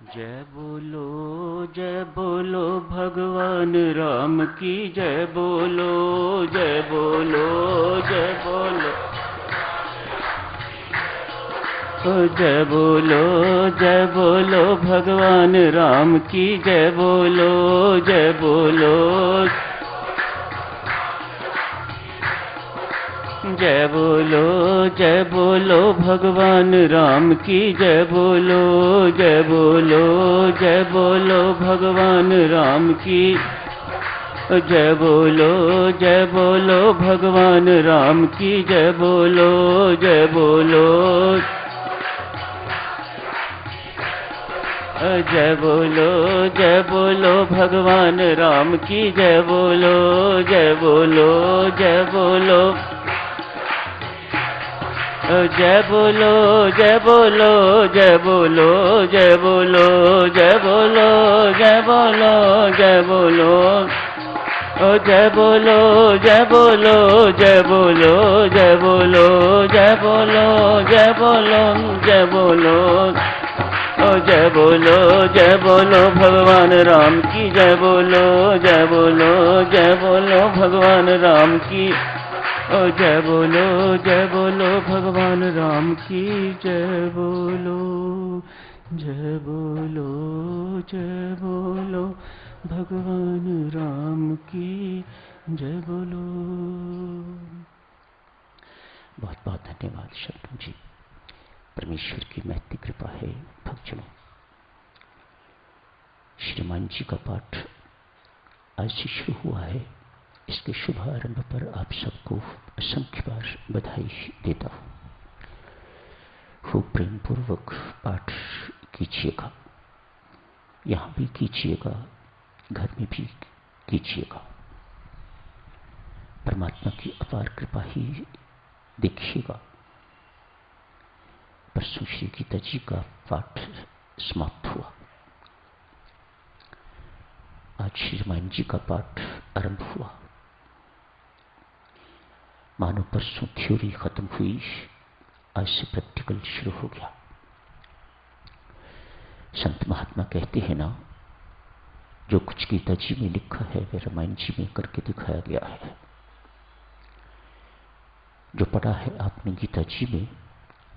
जय बोलो भगवान राम की जय बोलो, जय बोलो, जय बोलो, जय बोलो, जय बोलो भगवान राम की जय बोलो, जय बोलो, जय बोलो, जय बोलो भगवान राम की जय बोलो, जय बोलो, जय बोलो भगवान राम की जय बोलो, जय बोलो भगवान राम की जय बोलो, जय बोलो, जय बोलो, जय बोलो भगवान राम की जय बोलो, जय बोलो, जय बोलो, जय बोलो, जय बोलो, जय बोलो, जय बोलो, जय बोलो, जय बोलो, जय बोलो, जय बोलो, जय बोलो, जय बोलो, जय बोलो, जय बोलो, जय बोलो, जय बोलो, जय बोलो, जय बोलो भगवान राम की जय बोलो, जय बोलो, जय बोलो भगवान राम की जय बोलो, जय बोलो भगवान राम की जय बोलो, जय बोलो, जय बोलो भगवान राम की जय बोलो। बहुत बहुत धन्यवाद शत्रु जी। परमेश्वर की महती कृपा है भक्तजनों। श्रीमान जी का पाठ आज से शुरू हुआ है। इसके शुभारंभ पर आप सबको असंख्य बार बधाई देता हूँ। खूब प्रेम पूर्वक पाठ कीजिएगा, यहाँ भी कीजिएगा, घर में भी कीजिएगा। परमात्मा की अपार कृपा ही देखिएगा। परसों श्री गीता जी का पाठ समाप्त हुआ, आज श्री रामायण जी का पाठ आरंभ हुआ। मानो परसों थ्योरी खत्म हुई, आज से प्रैक्टिकल शुरू हो गया। संत महात्मा कहते हैं ना, जो कुछ गीता जी में लिखा है वह रामायण जी में करके दिखाया गया है। जो पढ़ा है आपने गीता जी में,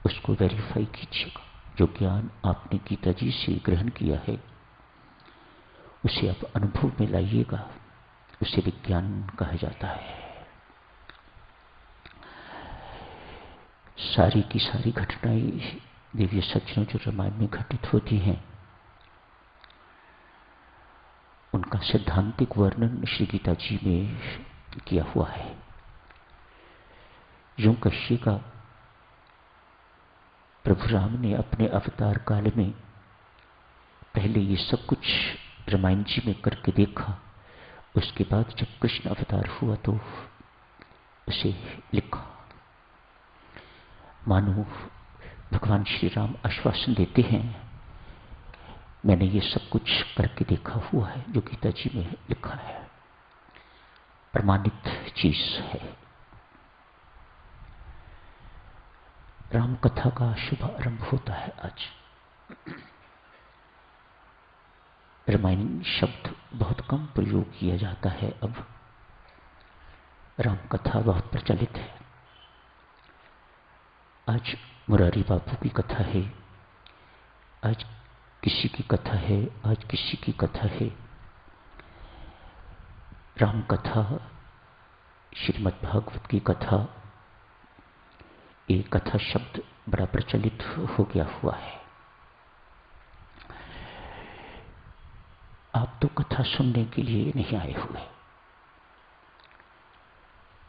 उसको वेरीफाई कीजिएगा। जो ज्ञान आपने गीता जी से ग्रहण किया है उसे आप अनुभव में लाइएगा, उसे विज्ञान कहा जाता है। सारी की सारी घटनाएं दिव्य सज्जनों जो रामायण में घटित होती हैं, उनका सैद्धांतिक वर्णन श्री गीता जी में किया हुआ है। यूं कहिएगा, प्रभु राम ने अपने अवतार काल में पहले ये सब कुछ रामायण जी में करके देखा, उसके बाद जब कृष्ण अवतार हुआ तो उसे लिखा। मानो भगवान श्री राम आश्वासन देते हैं, मैंने ये सब कुछ करके देखा हुआ है। जो गीता जी में लिखा है प्रमाणित चीज है। राम कथा का शुभ आरंभ होता है आज। रामायण शब्द बहुत कम प्रयोग किया जाता है अब। राम कथा बहुत प्रचलित है। आज मुरारी बापू की कथा है, आज किसी की कथा है, आज किसी की कथा है। राम कथा, श्रीमद् भागवत की कथा, ये कथा शब्द बड़ा प्रचलित हो गया हुआ है। आप तो कथा सुनने के लिए नहीं आए हुए।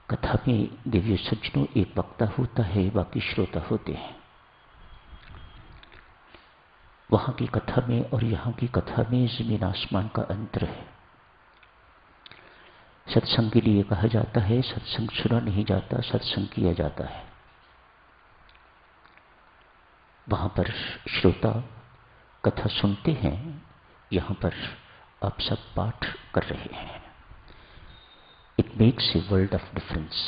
कथा में दिव्य सज्जनों एक वक्ता होता है, बाकी श्रोता होते हैं। वहां की कथा में और यहां की कथा में जमीन आसमान का अंतर है। सत्संग के लिए कहा जाता है, सत्संग सुना नहीं जाता, सत्संग किया जाता है। वहां पर श्रोता कथा सुनते हैं, यहां पर आप सब पाठ कर रहे हैं। It makes a world of difference.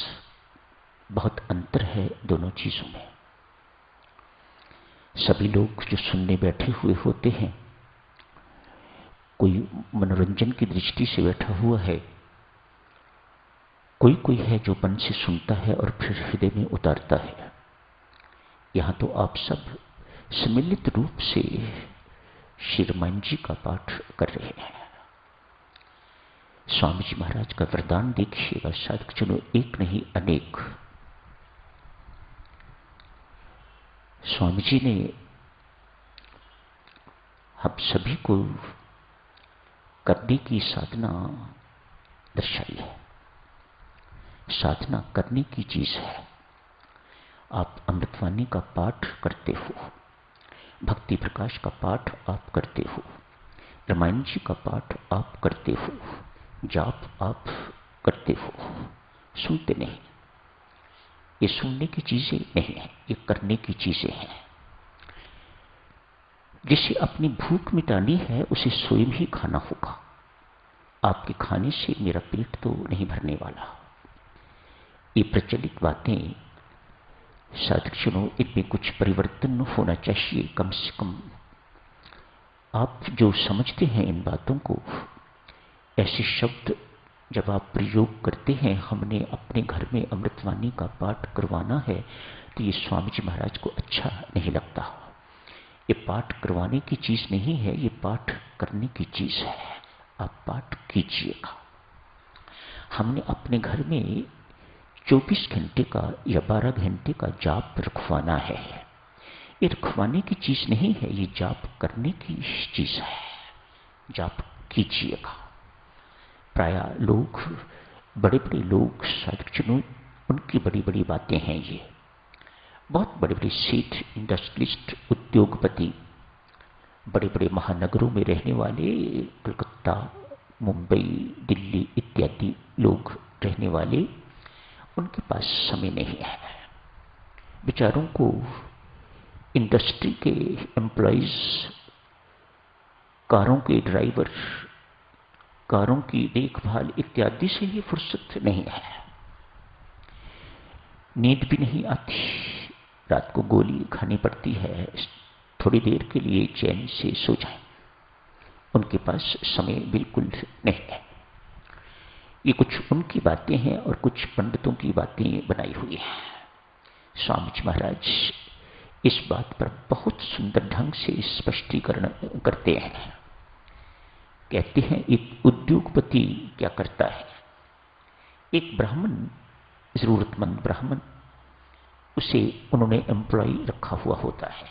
बहुत अंतर है दोनों चीजों में। सभी लोग जो सुनने बैठे हुए होते हैं कोई मनोरंजन की दृष्टि से बैठा हुआ है, कोई कोई है जो मन से सुनता है और फिर हृदय में उतारता है। यहां तो आप सब सम्मिलित रूप से श्री रामायण जी का पाठ कर रहे हैं। स्वामी जी महाराज का वरदान देखिएगा साधक जनों, एक नहीं अनेक। स्वामी जी ने हम सभी को करने की साधना दर्शाई है। साधना करने की चीज है। आप अमृतवाणी का पाठ करते हो, भक्ति प्रकाश का पाठ आप करते हो, रामायण जी का पाठ आप करते हो, जाप आप करते हो, सुनते नहीं। ये सुनने की चीजें नहीं है, ये करने की चीजें हैं। जिसे अपनी भूख मिटानी है उसे स्वयं ही खाना होगा। आपके खाने से मेरा पेट तो नहीं भरने वाला। ये प्रचलित बातें साधक जनों, इनमें कुछ परिवर्तन होना चाहिए। कम से कम आप जो समझते हैं इन बातों को, ऐसे शब्द जब आप प्रयोग करते हैं, हमने अपने घर में अमृतवाणी का पाठ करवाना है, तो ये स्वामी जी महाराज को अच्छा नहीं लगता। ये पाठ करवाने की चीज नहीं है, ये पाठ करने की चीज है। आप पाठ कीजिएगा। हमने अपने घर में 24 घंटे का या 12 घंटे का जाप रखवाना है। ये रखवाने की चीज नहीं है, ये जाप करने की चीज है। जाप कीजिएगा। प्राय लोग, बड़े बड़े लोग, साधक जनों, उनकी बड़ी बड़ी बातें हैं। ये बहुत बड़े बड़े सेठ, इंडस्ट्रियलिस्ट, उद्योगपति, बड़े बड़े महानगरों में रहने वाले, कलकत्ता, मुंबई, दिल्ली इत्यादि लोग रहने वाले, उनके पास समय नहीं है। बेचारों को इंडस्ट्री के एम्प्लॉइज, कारों के ड्राइवर, कारों की देखभाल इत्यादि से ही फुर्सत नहीं है। नींद भी नहीं आती, रात को गोली खानी पड़ती है, थोड़ी देर के लिए चैन से सो जाएं। उनके पास समय बिल्कुल नहीं है। ये कुछ उनकी बातें हैं और कुछ पंडितों की बातें बनाई हुई हैं। स्वामी जी महाराज इस बात पर बहुत सुंदर ढंग से स्पष्टीकरण करते हैं। कहते हैं एक उद्योगपति क्या करता है, एक ब्राह्मण, जरूरतमंद ब्राह्मण, उसे उन्होंने एम्प्लॉय रखा हुआ होता है।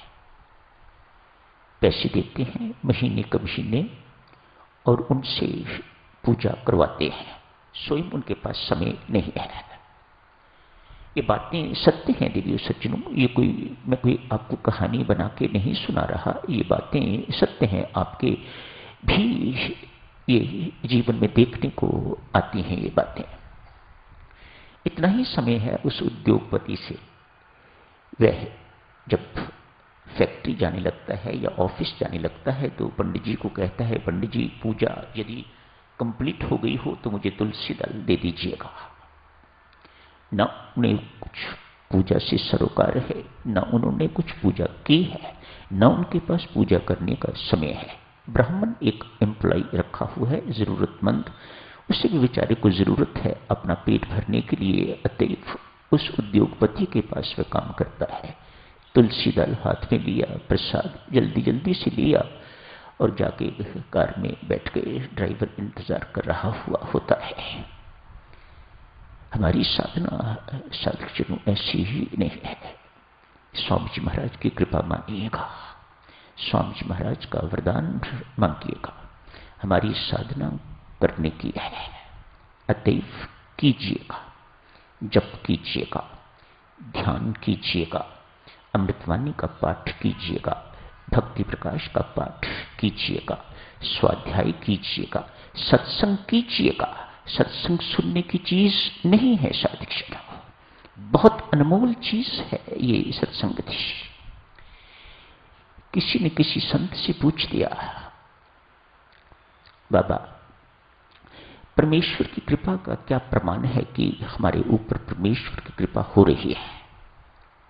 पैसे देते हैं महीने क महीने और उनसे पूजा करवाते हैं। स्वयं उनके पास समय नहीं है। ये बातें सत्य हैं देवियों सज्जनों। ये मैं कोई आपको कहानी बना के नहीं सुना रहा। ये बातें सत्य हैं, आपके भी ये जीवन में देखने को आती हैं ये बातें। इतना ही समय है उस उद्योगपति से। वह जब फैक्ट्री जाने लगता है या ऑफिस जाने लगता है तो पंडित जी को कहता है, पंडित जी पूजा यदि कंप्लीट हो गई हो तो मुझे तुलसी दल दे दीजिएगा। न उन्हें कुछ पूजा से सरोकार है, न उन्होंने कुछ पूजा की है, न उनके पास पूजा करने का समय है। ब्राह्मण एक एम्प्लॉय रखा हुआ है, जरूरतमंद, उसे भी बेचारे को जरूरत है अपना पेट भरने के लिए। अतएव उस उद्योगपति के पास वह काम करता है। तुलसी दल हाथ में लिया, प्रसाद जल्दी जल्दी से लिया और जाके कार में बैठ गए। ड्राइवर इंतजार कर रहा हुआ होता है। हमारी साधना साधक जनों ऐसी ही नहीं है। स्वामी जी महाराज की कृपा मांगिएगा, स्वामी जी महाराज का वरदान मांगिएगा। हमारी साधना करने की है, अतएव कीजिएगा, जप कीजिएगा, ध्यान कीजिएगा, अमृतवाणी का पाठ कीजिएगा, भक्ति प्रकाश का पाठ कीजिएगा, स्वाध्याय कीजिएगा, सत्संग कीजिएगा। सत्संग सुनने की चीज नहीं है साधक जनों, बहुत अनमोल चीज है ये सत्संगति। किसी ने किसी संत से पूछ दिया, बाबा परमेश्वर की कृपा का क्या प्रमाण है कि हमारे ऊपर परमेश्वर की कृपा हो रही है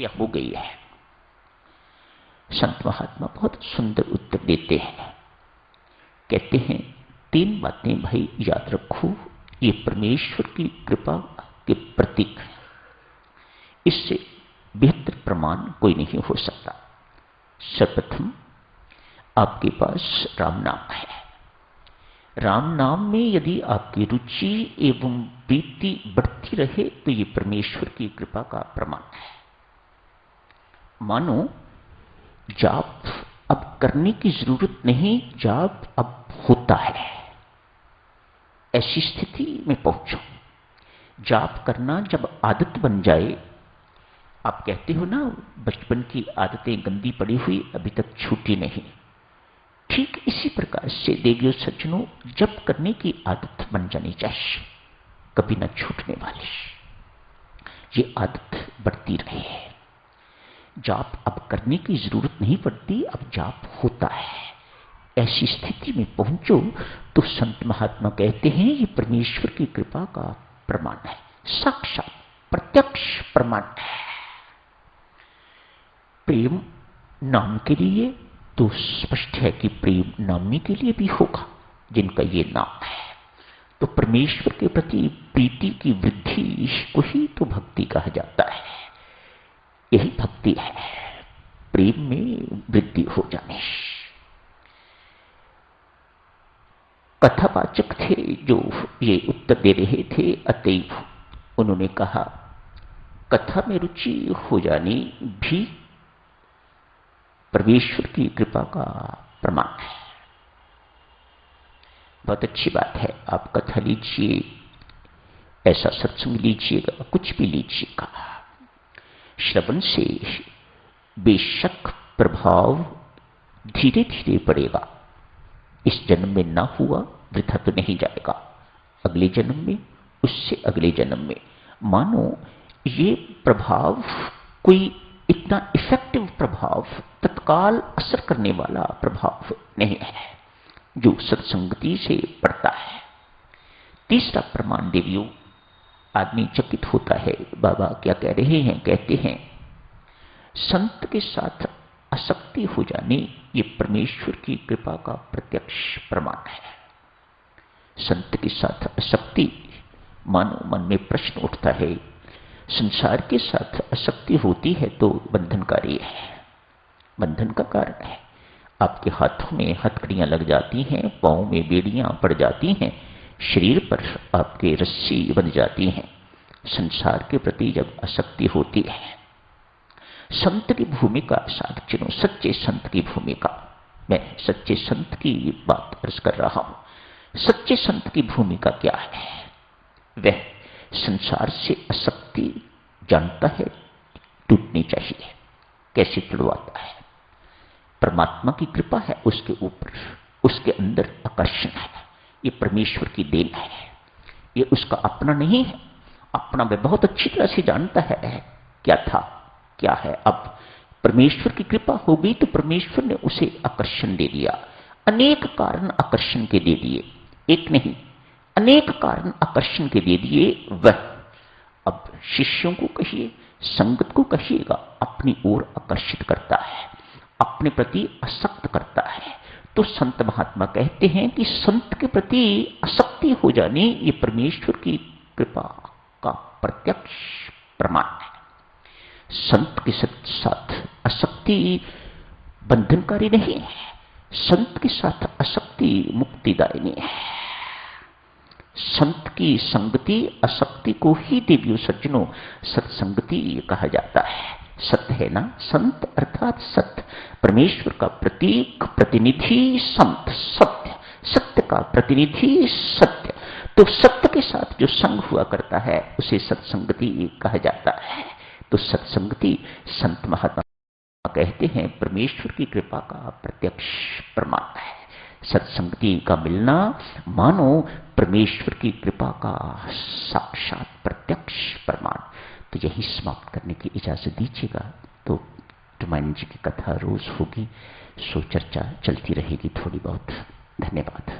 या हो गई है? संत महात्मा बहुत सुंदर उत्तर देते हैं। कहते हैं 3 बातें भाई याद रखो, ये परमेश्वर की कृपा के प्रतीक हैं। इससे बेहतर प्रमाण कोई नहीं हो सकता। सर्वप्रथम आपके पास राम नाम है। राम नाम में यदि आपकी रुचि एवं प्रीति बढ़ती रहे तो ये परमेश्वर की कृपा का प्रमाण है। मानो जाप अब करने की जरूरत नहीं, जाप अब होता है, ऐसी स्थिति में पहुंचो। जाप करना जब आदत बन जाए, आप कहते हो ना बचपन की आदतें गंदी पड़ी हुई अभी तक छूटी नहीं, ठीक इसी प्रकार से देवियों सज्जनों, जब करने की आदत बन जानी चाहिए, कभी न छूटने वाली। ये आदत बढ़ती रही है। जाप अब करने की जरूरत नहीं पड़ती, अब जाप होता है। ऐसी स्थिति में पहुंचो तो संत महात्मा कहते हैं ये परमेश्वर की कृपा का प्रमाण है, साक्षात प्रत्यक्ष प्रमाण है। प्रेम नाम के लिए तो स्पष्ट है कि प्रेम नामी के लिए भी होगा जिनका ये नाम है। तो परमेश्वर के प्रति प्रीति की वृद्धि को ही तो भक्ति कहा जाता है। यही भक्ति है, प्रेम में वृद्धि हो जाने। कथावाचक थे जो ये उत्तर दे रहे थे, अतएव उन्होंने कहा कथा में रुचि हो जानी भी परमेश्वर की कृपा का प्रमाण है। बहुत अच्छी बात है, आप कथा लीजिए, ऐसा सत्संग लीजिएगा, कुछ भी लीजिएगा, श्रवण से बेशक प्रभाव धीरे धीरे पड़ेगा। इस जन्म में ना हुआ वृथा तो नहीं जाएगा, अगले जन्म में, उससे अगले जन्म में। मानो ये प्रभाव कोई इतना इफेक्टिव प्रभाव, तत्काल असर करने वाला प्रभाव नहीं है जो सत्संगति से पड़ता है। तीसरा प्रमाण देवियों, आदमी चकित होता है, बाबा क्या कह रहे हैं? कहते हैं संत के साथ आसक्ति हो जाने ये परमेश्वर की कृपा का प्रत्यक्ष प्रमाण है। संत के साथ आसक्ति, मानो मन में प्रश्न उठता है, संसार के साथ आसक्ति होती है तो बंधनकारी है, बंधन का कारण है। आपके हाथों में हथकड़ियां लग जाती हैं, पांव में बेड़ियां पड़ जाती हैं, शरीर पर आपके रस्सी बन जाती हैं। संसार के प्रति जब आसक्ति होती है, संत की भूमिका साधु, सच्चे संत की भूमिका, मैं सच्चे संत की बात अर्ज कर रहा हूं। सच्चे संत की भूमिका क्या है? वह संसार से आसक्ति जानता है, टूटनी चाहिए, कैसे तुड़वाता है। परमात्मा की कृपा है उसके ऊपर, उसके अंदर आकर्षण है, ये परमेश्वर की देन है, ये उसका अपना नहीं है। अपना वह बहुत अच्छी तरह से जानता है क्या था क्या है। अब परमेश्वर की कृपा हो गई तो परमेश्वर ने उसे आकर्षण दे दिया। अनेक कारण आकर्षण के दे दिए, एक नहीं अनेक कारण आकर्षण के दे दिए। वह अब शिष्यों को कहिए, संगत को कहिएगा, अपनी ओर आकर्षित करता है, अपने प्रति आसक्त करता है। तो संत महात्मा कहते हैं कि संत के प्रति आसक्ति हो जाने ये परमेश्वर की कृपा का प्रत्यक्ष प्रमाण है। संत के साथ आसक्ति बंधनकारी नहीं है, संत के साथ आसक्ति मुक्तिदायिनी है। संत की संगति आसक्ति को ही देवियों सज्जनों सत्संगति कहा जाता है। सत्य है ना, संत अर्थात सत्य, परमेश्वर का प्रतीक प्रतिनिधि संत, सत्य, सत्य का प्रतिनिधि सत्य। तो सत्य के साथ जो संग हुआ करता है उसे सत्संगति कहा जाता है। तो सत्संगति संत महात्मा कहते हैं परमेश्वर की कृपा का प्रत्यक्ष प्रमाण है। सत्संगति का मिलना मानो परमेश्वर की कृपा का साक्षात प्रत्यक्ष प्रमाण। तो यही समाप्त करने की इजाजत दीजिएगा। तो रामायण जी की कथा रोज होगी, सो चर्चा चलती रहेगी थोड़ी बहुत। धन्यवाद।